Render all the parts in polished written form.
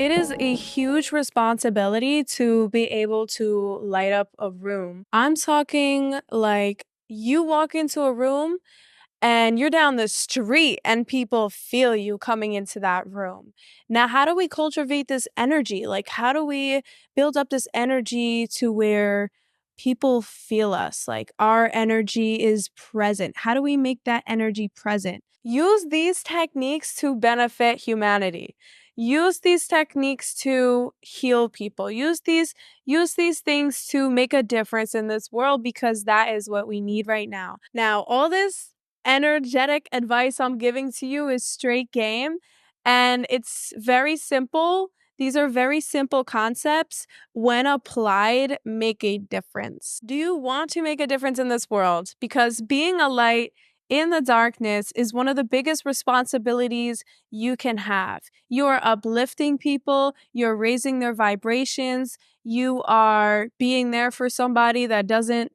It is a huge responsibility to be able to light up a room. I'm talking like you walk into a room and you're down the street and people feel you coming into that room. Now, how do we cultivate this energy? Like, how do we build up this energy to where people feel us? Like, our energy is present. How do we make that energy present? Use these techniques to benefit humanity. Use these techniques to heal people. Use these things to make a difference in this world because that is what we need right now. Now, all this energetic advice I'm giving to you is straight game, and it's very simple. These are very simple concepts. When applied, make a difference. Do you want to make a difference in this world? Because being a light in the darkness is one of the biggest responsibilities you can have. You are uplifting people, you're raising their vibrations, you are being there for somebody that doesn't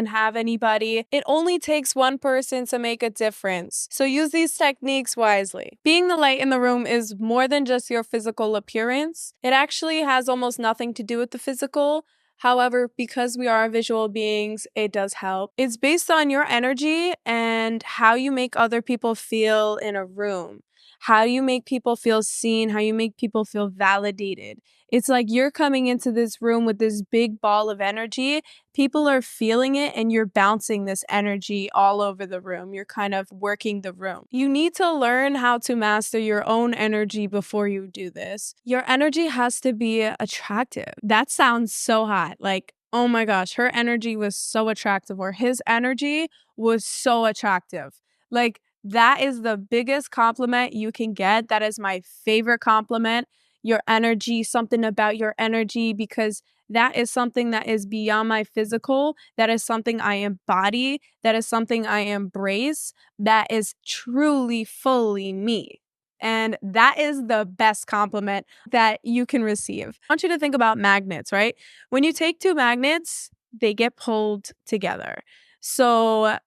have anybody. It only takes one person to make a difference. So use these techniques wisely. Being the light in the room is more than just your physical appearance. It actually has almost nothing to do with the physical. However, because we are visual beings, it does help. It's based on your energy and how you make other people feel in a room. How you make people feel seen, how you make people feel validated. It's like you're coming into this room with this big ball of energy. People are feeling it and you're bouncing this energy all over the room. You're kind of working the room. You need to learn how to master your own energy before you do this. Your energy has to be attractive. That sounds so hot. Like, oh my gosh, her energy was so attractive, or his energy was so attractive. Like, that is the biggest compliment you can get. That is my favorite compliment. Your energy, something about your energy, because that is something that is beyond my physical. That is something I embody. That is something I embrace. That is truly, fully me. And that is the best compliment that you can receive. I want you to think about magnets, right? When you take two magnets, they get pulled together. So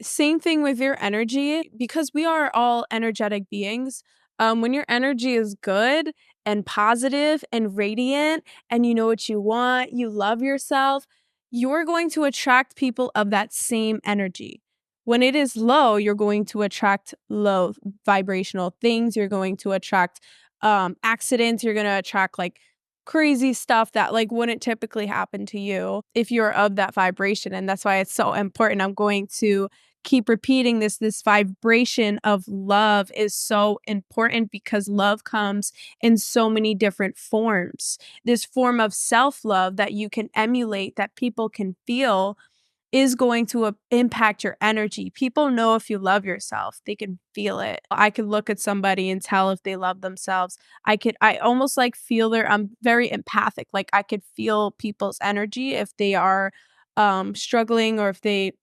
same thing with your energy, because we are all energetic beings. When your energy is good and positive and radiant, and you know what you want, you love yourself, you're going to attract people of that same energy. When it is low, you're going to attract low vibrational things. You're going to attract accidents. You're going to attract like crazy stuff that like wouldn't typically happen to you if you're of that vibration. And that's why it's so important. I'm going to keep repeating this vibration of love is so important, because love comes in so many different forms. This form of self-love that you can emulate, that people can feel, is going to impact your energy. People know if you love yourself. They can feel it. I could look at somebody and tell if they love themselves. I almost like feel I'm very empathic. Like I could feel people's energy if they are struggling, or if they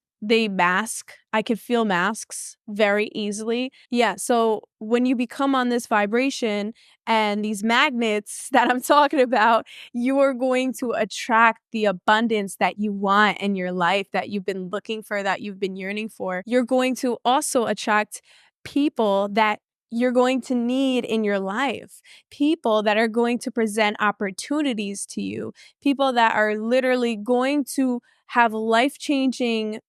mask. I could feel masks very easily. Yeah, so when you become on this vibration and these magnets that I'm talking about, you are going to attract the abundance that you want in your life, that you've been looking for, that you've been yearning for. You're going to also attract people that you're going to need in your life, people that are going to present opportunities to you, people that are literally going to have life-changing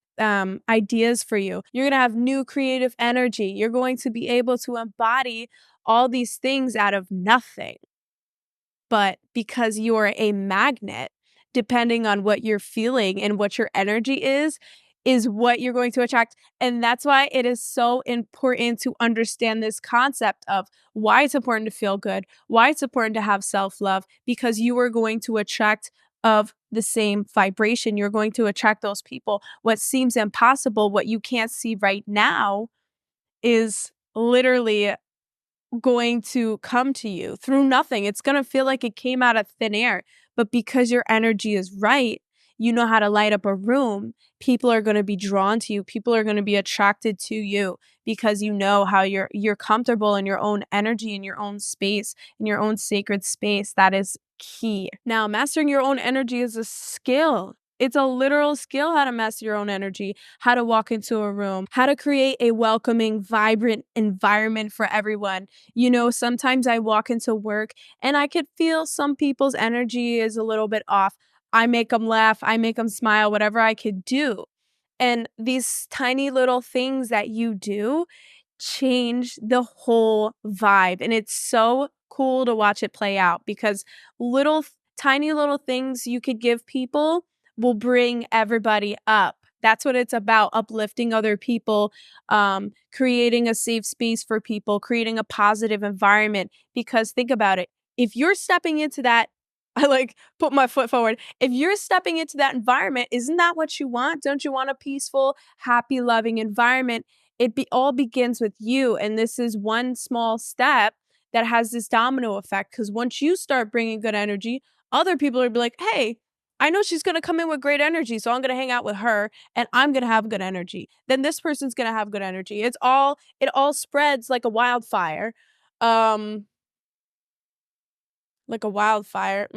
ideas for you. You're going to have new creative energy. You're going to be able to embody all these things out of nothing. But because you are a magnet, depending on what you're feeling and what your energy is what you're going to attract. And that's why it is so important to understand this concept of why it's important to feel good, why it's important to have self-love, because you are going to attract of the same vibration. You're going to attract those people. What seems impossible, what you can't see right now, is literally going to come to you through nothing. It's going to feel like it came out of thin air. But because your energy is right, you know how to light up a room. People are going to be drawn to you. People are going to be attracted to you because you know how you're comfortable in your own energy, in your own space, in your own sacred space. That is key. Now, mastering your own energy is a skill. It's a literal skill how to master your own energy, how to walk into a room, how to create a welcoming, vibrant environment for everyone. Sometimes I walk into work and I could feel some people's energy is a little bit off. I make them laugh, I make them smile, whatever I could do. And these tiny little things that you do change the whole vibe. And it's so cool to watch it play out because tiny little things you could give people will bring everybody up. That's what it's about, uplifting other people, creating a safe space for people, creating a positive environment. Because think about it. If you're stepping into that, I like put my foot forward. If you're stepping into that environment, isn't that what you want? Don't you want a peaceful, happy, loving environment? All begins with you. And this is one small step that has this domino effect. Because once you start bringing good energy, other people are be like, hey, I know she's going to come in with great energy. So I'm going to hang out with her and I'm going to have good energy. Then this person's going to have good energy. It all spreads like a wildfire. Um, like a wildfire.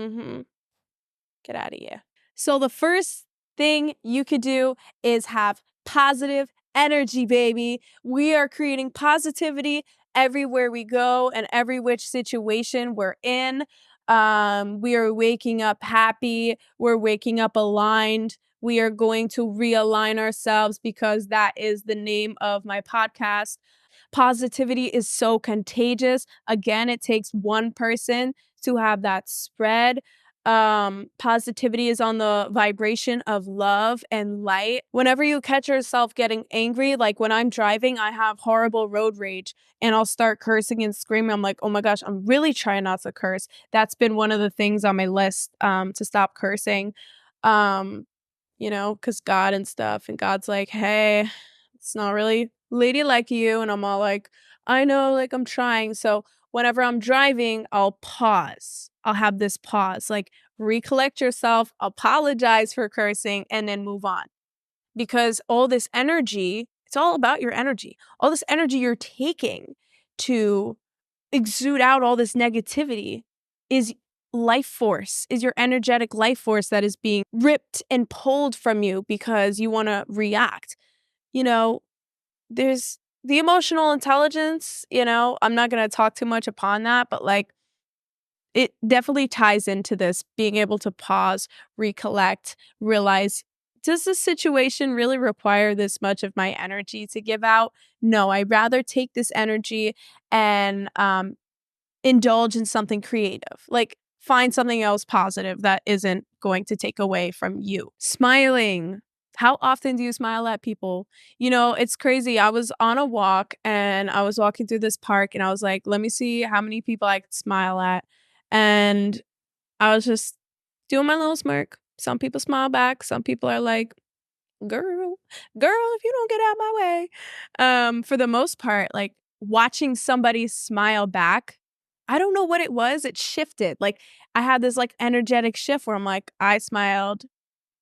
Get out of here. So the first thing you could do is have positive energy, baby. We are creating positivity everywhere we go and every which situation we're in. We are waking up happy. We're waking up aligned. We are going to realign ourselves because that is the name of my podcast. Positivity is so contagious. Again, it takes one person to have that spread. Positivity is on the vibration of love and light. Whenever you catch yourself getting angry, like when I'm driving, I have horrible road rage and I'll start cursing and screaming. I'm like, oh my gosh, I'm really trying not to curse. That's been one of the things on my list to stop cursing. Um, because God and stuff. And God's like, hey, it's not really ladylike you. And I'm all like, I know, like I'm trying. So whenever I'm driving, I'll pause. I'll have this pause, like recollect yourself, apologize for cursing, and then move on. Because all this energy, it's all about your energy. All this energy you're taking to exude out all this negativity is life force, is your energetic life force that is being ripped and pulled from you because you want to react. You know, there's the emotional intelligence, I'm not going to talk too much upon that, but like it definitely ties into this being able to pause, recollect, realize, does this situation really require this much of my energy to give out? No, I'd rather take this energy and indulge in something creative. Like find something else positive that isn't going to take away from you. Smiling. How often do you smile at people? It's crazy. I was on a walk and I was walking through this park and I was like, let me see how many people I could smile at. And I was just doing my little smirk. Some people smile back. Some people are like, girl, if you don't get out my way. For the most part, like watching somebody smile back, I don't know what it was. It shifted. Like I had this like energetic shift where I'm like, I smiled,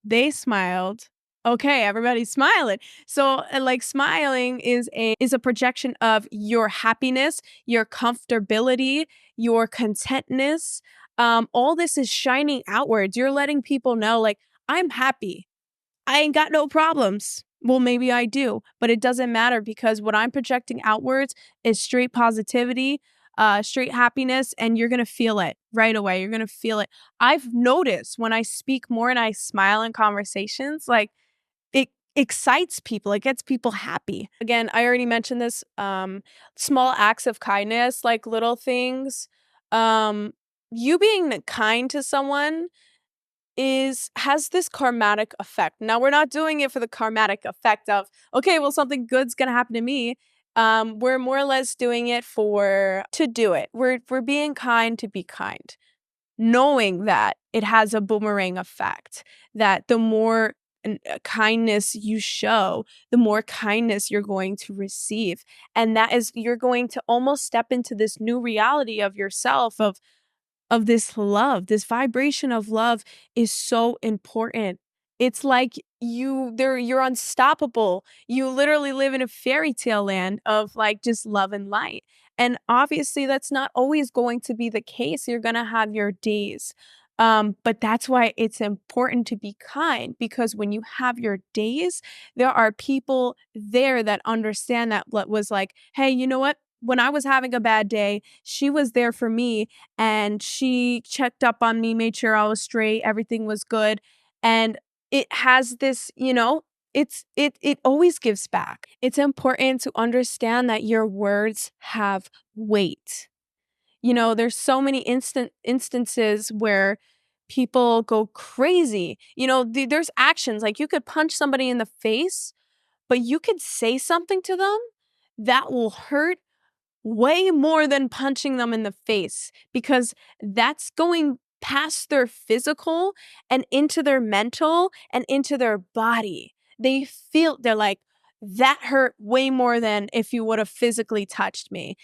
they smiled. Okay, everybody's smiling. So like smiling is a projection of your happiness, your comfortability, your contentness. All this is shining outwards. You're letting people know like I'm happy. I ain't got no problems. Well, maybe I do, but it doesn't matter because what I'm projecting outwards is straight positivity, straight happiness, and you're going to feel it right away. You're going to feel it. I've noticed when I speak more and I smile in conversations, like it excites people. It gets people happy. Again, I already mentioned this, small acts of kindness, like little things. You being kind to someone has this karmatic effect. Now we're not doing it for the karmatic effect of, okay, well, something good's gonna happen to me. We're more or less doing it to do it. We're being kind to be kind, knowing that it has a boomerang effect, that the more kindness you show, the more kindness you're going to receive. And that is, you're going to almost step into this new reality of yourself, of this love. This vibration of love is so important. It's like you're unstoppable. You literally live in a fairy tale land of like just love and light. And obviously that's not always going to be the case. You're going to have your days. But that's why it's important to be kind, because when you have your days, there are people there that understand that, what was like, hey, you know what? When I was having a bad day, she was there for me and she checked up on me, made sure I was straight, everything was good. And it has this, it always gives back. It's important to understand that your words have weight. There's so many instances where people go crazy. There's actions like you could punch somebody in the face, but you could say something to them that will hurt way more than punching them in the face, because that's going past their physical and into their mental and into their body. They're like, that hurt way more than if you would have physically touched me.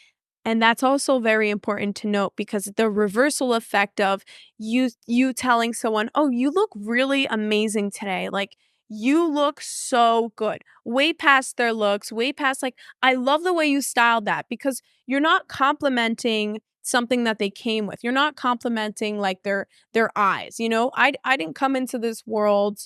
And that's also very important to note, because the reversal effect of you telling someone, "Oh, you look really amazing today." Like, you look so good. Way past their looks, way past like, "I love the way you styled that," because you're not complimenting something that they came with. You're not complimenting like their eyes, I didn't come into this world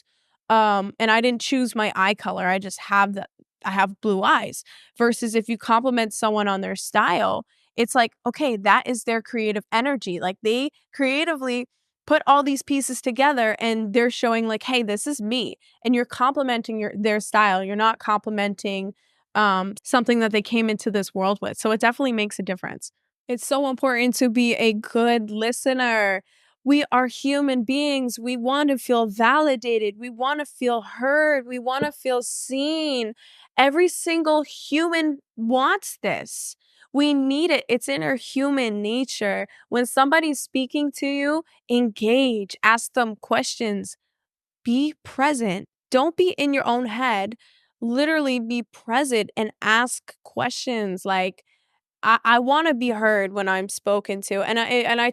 and I didn't choose my eye color. I have blue eyes. Versus if you compliment someone on their style, it's like, okay, that is their creative energy. Like, they creatively put all these pieces together and they're showing like, hey, this is me. And you're complimenting their style. You're not complimenting something that they came into this world with. So it definitely makes a difference. It's so important to be a good listener. We are human beings. We want to feel validated. We want to feel heard. We want to feel seen. Every single human wants this. We need it. It's in our human nature. When somebody's speaking to you, engage, ask them questions, be present. Don't be in your own head. Literally be present and ask questions. Like, I want to be heard when I'm spoken to. I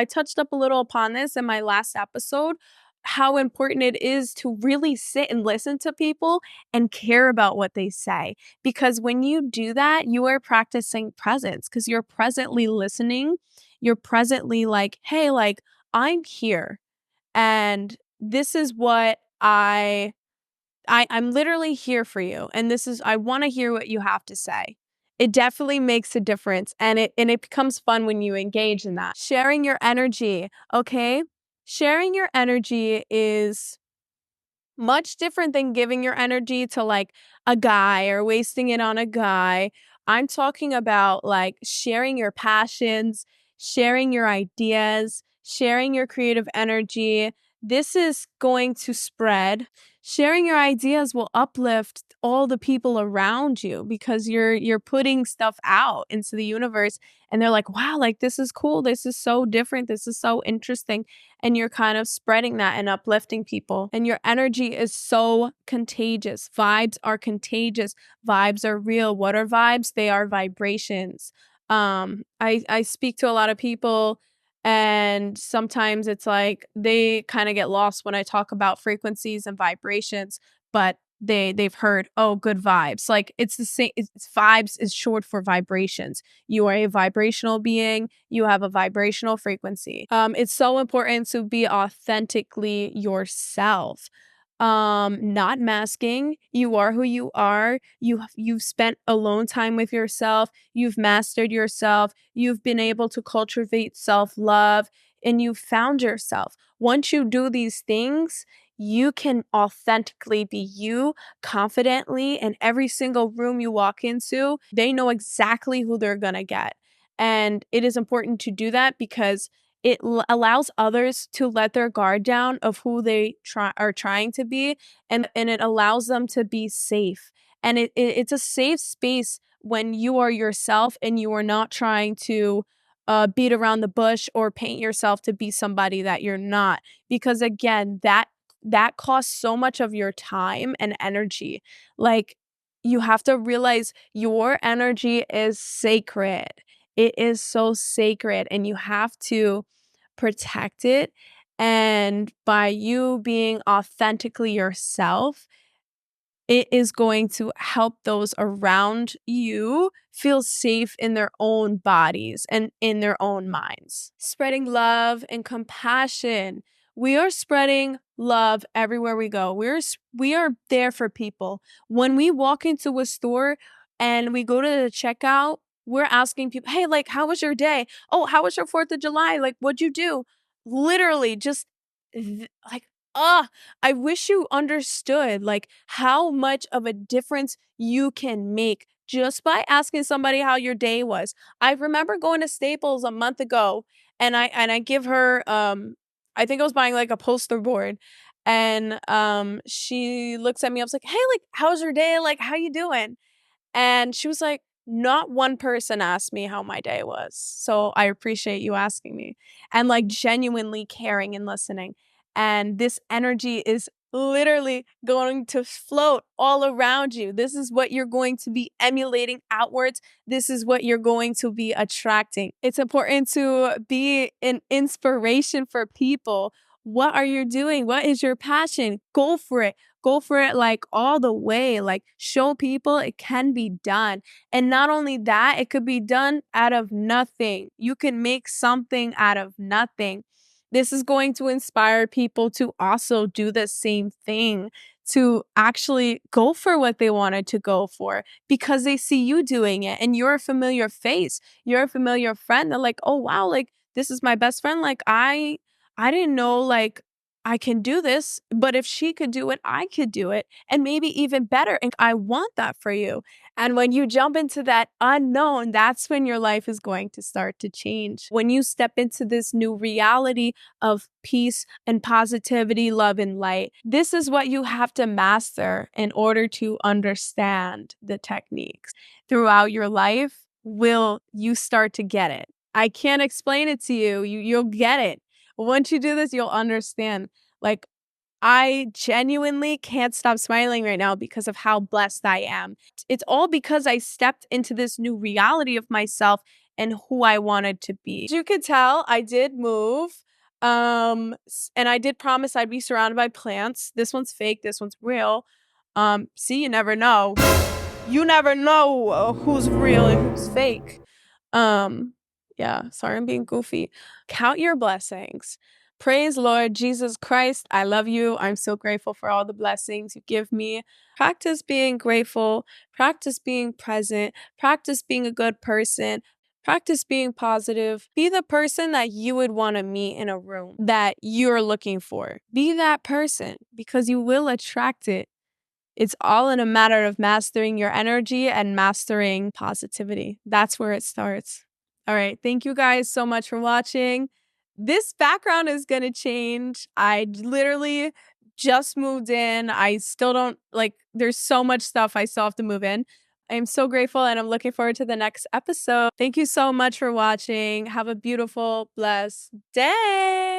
touched up a little upon this in my last episode, how important it is to really sit and listen to people and care about what they say. Because when you do that, you are practicing presence, because you're presently listening. You're presently like, hey, like, I'm here and this is what I'm literally here for you, and I want to hear what you have to say. It definitely makes a difference, and it becomes fun when you engage in that. Sharing your energy, okay? Sharing your energy is much different than giving your energy to like a guy or wasting it on a guy. I'm talking about like sharing your passions, sharing your ideas, sharing your creative energy. This is going to spread. Sharing your ideas will uplift all the people around you, because you're putting stuff out into the universe and they're like, "Wow, like this is cool. This is so different. This is so interesting." And you're kind of spreading that and uplifting people. And your energy is so contagious. Vibes are contagious. Vibes are real. What are vibes? They are vibrations. I speak to a lot of people, and sometimes it's like they kind of get lost when I talk about frequencies and vibrations, but they've heard, oh, good vibes. Like, it's the same. It's vibes is short for vibrations. You are a vibrational being. You have a vibrational frequency. It's so important to be authentically yourself. Not masking. You are who you are. You've spent alone time with yourself. You've mastered yourself. You've been able to cultivate self-love, and you've found yourself. Once you do these things, you can authentically be you confidently, and every single room you walk into, they know exactly who they're gonna get. And it is important to do that, because allows others to let their guard down of who they are trying to be, and it allows them to be safe. And it's a safe space when you are yourself and you are not trying to beat around the bush or paint yourself to be somebody that you're not. Because again, that costs so much of your time and energy. Like, you have to realize your energy is sacred. It is so sacred, and you have to protect it. And by you being authentically yourself, it is going to help those around you feel safe in their own bodies and in their own minds. Spreading love and compassion. We are spreading love everywhere we go. We are there for people. When we walk into a store and we go to the checkout, we're asking people, "Hey, like, how was your day? Oh, how was your 4th of July? Like, what'd you do?" Literally just like, I wish you understood like how much of a difference you can make just by asking somebody how your day was. I remember going to Staples a month ago and I give her I think I was buying like a poster board and she looks at me, I was like, "Hey, like how's your day? Like how you doing?" And she was like, "Not one person asked me how my day was. So I appreciate you asking me." And like genuinely caring and listening. And this energy is literally going to float all around you. This is what you're going to be emulating outwards. This is what you're going to be attracting. It's important to be an inspiration for people. What are you doing? What is your passion? Go for it. Go for it like all the way. Like show people it can be done. And not only that, it could be done out of nothing. You can make something out of nothing. This is going to inspire people to also do the same thing, to actually go for what they wanted to go for because they see you doing it and you're a familiar face. You're a familiar friend. They're like, "Oh wow, like this is my best friend. Like I didn't know like I can do this, but if she could do it, I could do it. And maybe even better. And I want that for you." And when you jump into that unknown, that's when your life is going to start to change. When you step into this new reality of peace and positivity, love and light, this is what you have to master in order to understand the techniques. Throughout your life, will you start to get it? I can't explain it to you. You'll get it. Once you do this, you'll understand. Like, I genuinely can't stop smiling right now because of how blessed I am. It's all because I stepped into this new reality of myself and who I wanted to be. As you could tell, I did move. And I did promise I'd be surrounded by plants. This one's fake, this one's real. See, you never know. You never know who's real and who's fake. Um, yeah, sorry I'm being goofy. Count your blessings. Praise Lord Jesus Christ. I love you. I'm so grateful for all the blessings you give me. Practice being grateful. Practice being present. Practice being a good person. Practice being positive. Be the person that you would want to meet in a room that you're looking for. Be that person because you will attract it. It's all in a matter of mastering your energy and mastering positivity. That's where it starts. All right. Thank you guys so much for watching. This background is going to change. I literally just moved in. I still don't like, there's so much stuff I still have to move in. I'm so grateful and I'm looking forward to the next episode. Thank you so much for watching. Have a beautiful, blessed day.